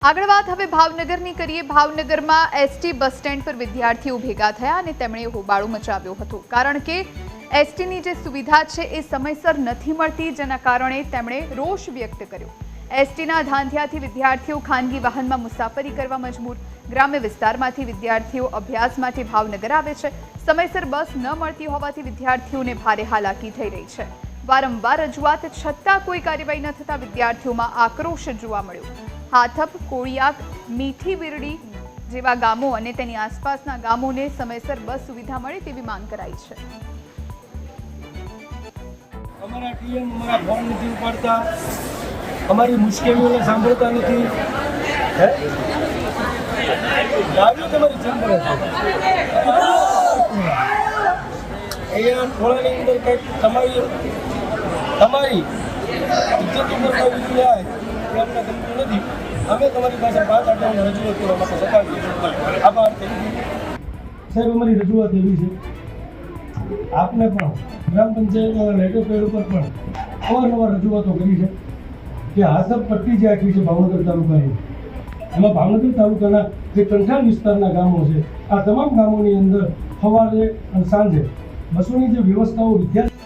આગળ વાત હવે ભાવનગરની કરીએ। ભાવનગરમાં એસટી બસ સ્ટેન્ડ પર વિદ્યાર્થીઓ ભેગા થયા અને તેમણે હોબાળો મચાવ્યો હતો, કારણ કે એસટીની જે સુવિધા છે એ સમયસર નથી મળતી, જેના કારણે તેમણે રોષ વ્યક્ત કર્યો। એસટીના ધાંધિયાથી વિદ્યાર્થીઓ ખાનગી વાહનમાં મુસાફરી કરવા મજબૂર। ગ્રામ્ય વિસ્તારમાંથી વિદ્યાર્થીઓ અભ્યાસ માટે ભાવનગર આવે છે। સમયસર બસ ન મળતી હોવાથી વિદ્યાર્થીઓને ભારે હાલાકી થઈ રહી છે। વારંવાર રજૂઆત છતાં કોઈ કાર્યવાહી ન થતા વિદ્યાર્થીઓમાં આક્રોશ જોવા મળ્યો। હાથપ, કોળિયાક, મીઠી વિરડી જેવા ગામો અને તેની આસપાસના ગામોને સમયસર બસ સુવિધા મળે તેવી માંગ કરાઈ છે। અમારા ટીએમ અમારા ફોન નથી ઉપાડતા, અમારી મુશ્કેલીઓને સાંભળતા નથી। લાવ્યો તમારી ચેમ્બર અહીંયા થોડાની અંદર કંઈક તમારી ઇજ્જત ઉપર આવી જાય એ અમને ગમતું નથી। અમે તમારી પાસે 5 આઠાઓની રજૂઆત કરવા માટે સકાવીએ। આભાર। સાહેબ, અમારી રજૂઆત એવી છે, આપને પણ ગ્રામ પંચાયતના લેટર પેડ ઉપર પણ અવારનવાર રજૂઆતો કરી છે કે હાથપ પટ્ટી જે આખી છે ભાવનગર તાલુકાની, એમાં ભાવનગર તાલુકાના જે કંઠાણ વિસ્તારના ગામો છે, આ તમામ ગામોની અંદર સવારે અને સાંજે બસોની જે વ્યવસ્થાઓ વિદ્યાર્થી